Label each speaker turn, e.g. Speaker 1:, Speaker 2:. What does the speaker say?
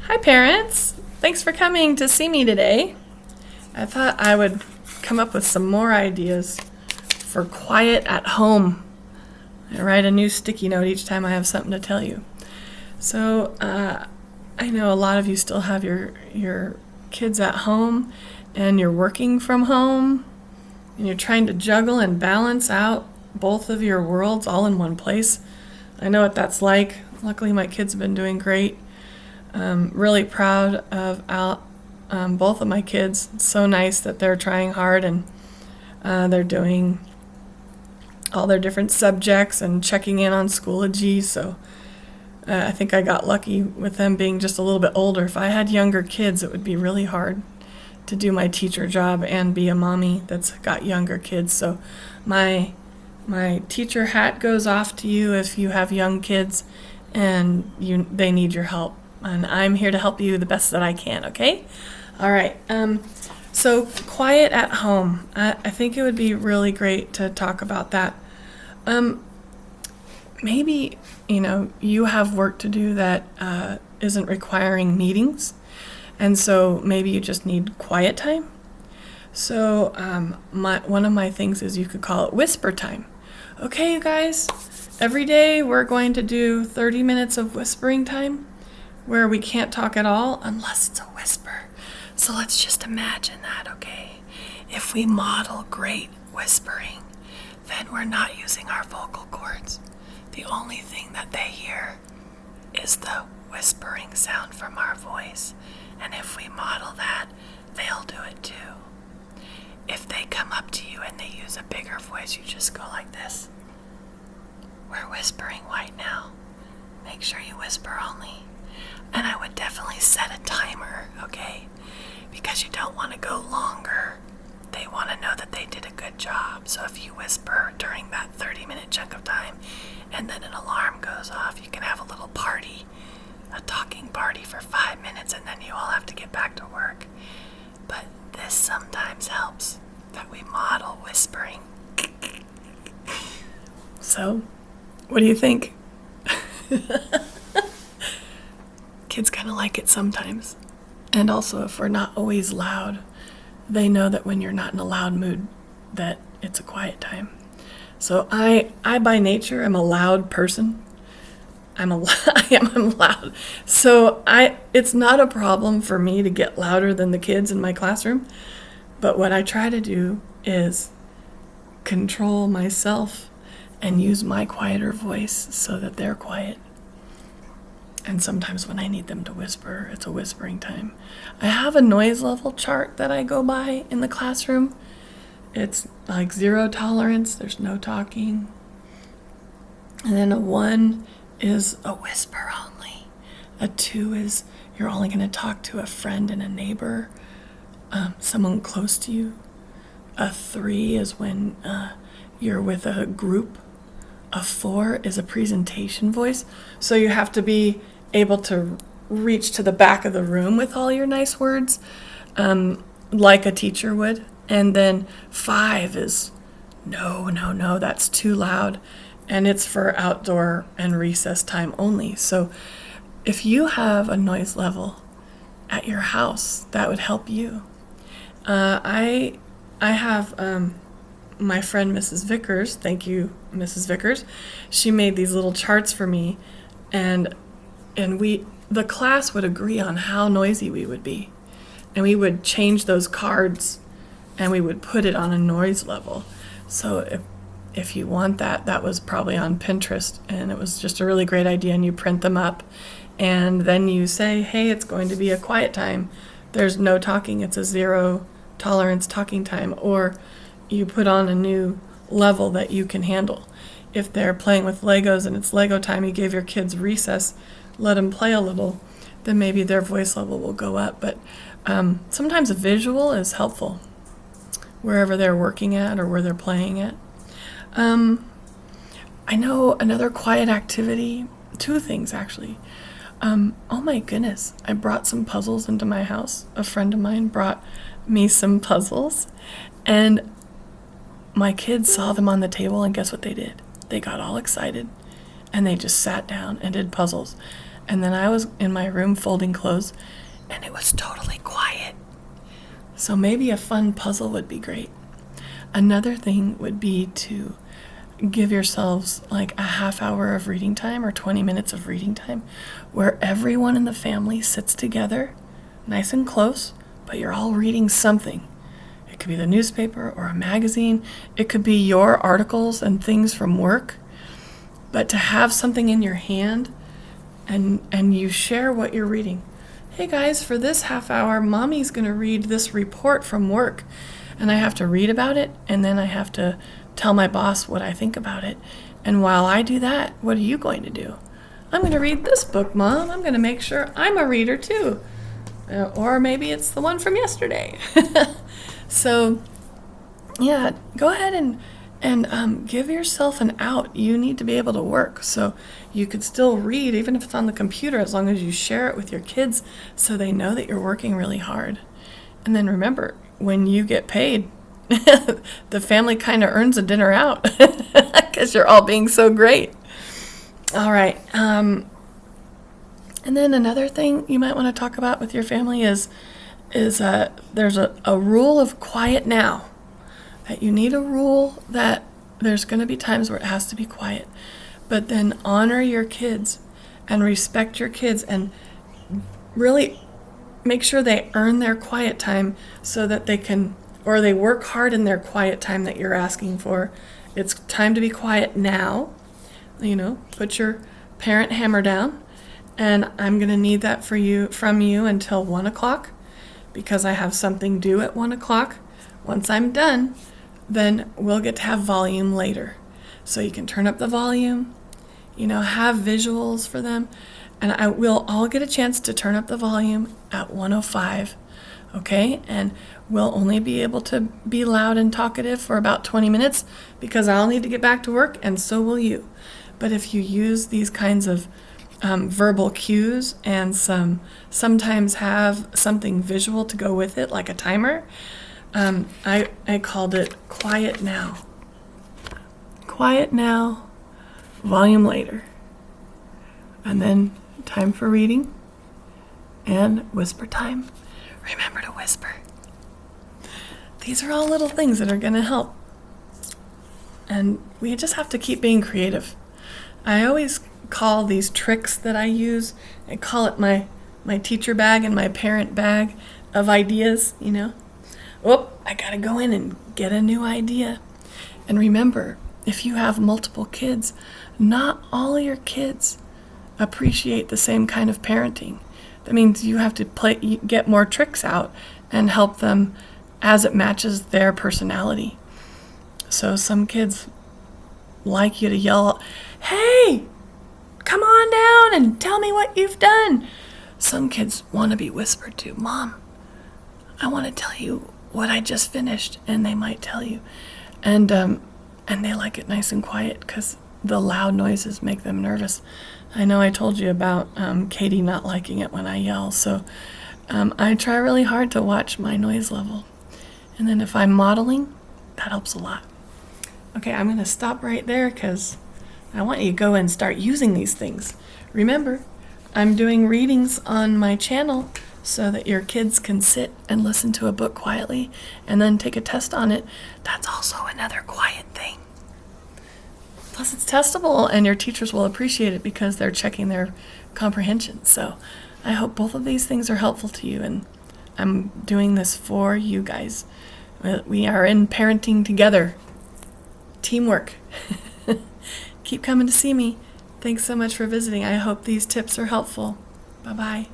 Speaker 1: Hi, parents. Thanks for coming to see me today. I thought I would come up with some more ideas for quiet at home. I write a new sticky note each time I have something to tell you. So, I know a lot of you still have your kids at home and you're working from home and you're trying to juggle and balance out both of your worlds all in one place. I know what that's like. Luckily, my kids have been doing great. Really proud of both of my kids. It's so nice that they're trying hard and they're doing all their different subjects and checking in on Schoology. So I think I got lucky with them being just a little bit older. If I had younger kids, it would be really hard to do my teacher job and be a mommy that's got younger kids. So my teacher hat goes off to you if you have young kids and they need your help. And I'm here to help you the best that I can, okay? All right. So quiet at home. I think it would be really great to talk about that. Maybe, you have work to do that isn't requiring meetings. And so maybe you just need quiet time. So one of my things is you could call it whisper time. Okay, you guys, every day we're going to do 30 minutes of whispering time, where we can't talk at all unless it's a whisper. So let's just imagine that, okay? If we model great whispering, then we're not using our vocal cords. The only thing that they hear is the whispering sound from our voice. And if we model that, they'll do it too. If they come up to you and they use a bigger voice, you just go like this. We're whispering right now. Make sure you whisper only. And I would definitely set a timer, okay? Because you don't want to go longer. They want to know that they did a good job. So if you whisper during that 30-minute chunk of time and then an alarm goes off, you can have a little party, a talking party for 5 minutes, and then you all have to get back to work. But this sometimes helps, that we model whispering. So, what do you think? Kids kind of like it sometimes. And also, if we're not always loud, they know that when you're not in a loud mood, that it's a quiet time. So I by nature am a loud person. I'm loud. So it's not a problem for me to get louder than the kids in my classroom. But what I try to do is control myself and use my quieter voice so that they're quiet. And sometimes when I need them to whisper, it's a whispering time. I have a noise level chart that I go by in the classroom. It's like 0 tolerance, there's no talking. And then a 1 is a whisper only. A 2 is you're only going to talk to a friend and a neighbor, someone close to you. A 3 is when you're with a group. A 4 is a presentation voice. So you have to be able to reach to the back of the room with all your nice words, like a teacher would. And then 5 is no, that's too loud. And it's for outdoor and recess time only. So if you have a noise level at your house, that would help you. I have my friend Mrs. Vickers, thank you, Mrs. Vickers. She made these little charts for me, and the class would agree on how noisy we would be. And we would change those cards and we would put it on a noise level. So if you want that was probably on Pinterest, and it was just a really great idea, and you print them up and then you say, hey, it's going to be a quiet time. There's no talking. It's a 0 tolerance talking time. Or you put on a new level that you can handle. If they're playing with Legos and it's Lego time, you gave your kids recess, let them play a little, then maybe their voice level will go up. But sometimes a visual is helpful wherever they're working at or where they're playing at. I know another quiet activity, 2 things actually. Oh my goodness, I brought some puzzles into my house. A friend of mine brought me some puzzles, and my kids saw them on the table, and guess what they did? They got all excited, and they just sat down and did puzzles. And then I was in my room folding clothes, and it was totally quiet. So maybe a fun puzzle would be great. Another thing would be to give yourselves like a half hour of reading time or 20 minutes of reading time where everyone in the family sits together, nice and close, but you're all reading something. It could be the newspaper or a magazine. It could be your articles and things from work. But to have something in your hand and you share what you're reading. Hey guys, for this half hour, Mommy's going to read this report from work. And I have to read about it, and then I have to tell my boss what I think about it. And while I do that, what are you going to do? I'm going to read this book, Mom. I'm going to make sure I'm a reader too. Or maybe it's the one from yesterday. So, yeah, go ahead and give yourself an out. You need to be able to work. So you could still read, even if it's on the computer, as long as you share it with your kids so they know that you're working really hard. And then remember, when you get paid, the family kind of earns a dinner out because you're all being so great. All right. And then another thing you might want to talk about with your family is there's a rule of quiet now. That you need a rule that there's going to be times where it has to be quiet. But then honor your kids and respect your kids and really make sure they earn their quiet time so that they can, or they work hard in their quiet time that you're asking for. It's time to be quiet now. Put your parent hammer down, and I'm going to need that from you until 1 o'clock because I have something due at 1 o'clock. Once I'm done, then we'll get to have volume later. So you can turn up the volume, have visuals for them. And we'll all get a chance to turn up the volume at 1:05, okay? And we'll only be able to be loud and talkative for about 20 minutes because I'll need to get back to work, and so will you. But if you use these kinds of verbal cues and sometimes have something visual to go with it, like a timer, I called it Quiet Now. Quiet now, volume later. And then time for reading and whisper time. Remember to whisper. These are all little things that are going to help. And we just have to keep being creative. I always call these tricks that I use, I call it my teacher bag and my parent bag of ideas, I got to go in and get a new idea. And remember, if you have multiple kids, not all your kids appreciate the same kind of parenting. That means you have to get more tricks out and help them as it matches their personality. So some kids like you to yell, "Hey, come on down and tell me what you've done." Some kids want to be whispered to, "Mom, I want to tell you what I just finished," and they might tell you. And they like it nice and quiet because the loud noises make them nervous. I know I told you about Katie not liking it when I yell, so I try really hard to watch my noise level. And then if I'm modeling, that helps a lot. Okay, I'm going to stop right there because I want you to go and start using these things. Remember, I'm doing readings on my channel so that your kids can sit and listen to a book quietly and then take a test on it. That's also another quiet thing. Plus, it's testable, and your teachers will appreciate it because they're checking their comprehension. So I hope both of these things are helpful to you, and I'm doing this for you guys. We are in parenting together. Teamwork. Keep coming to see me. Thanks so much for visiting. I hope these tips are helpful. Bye-bye.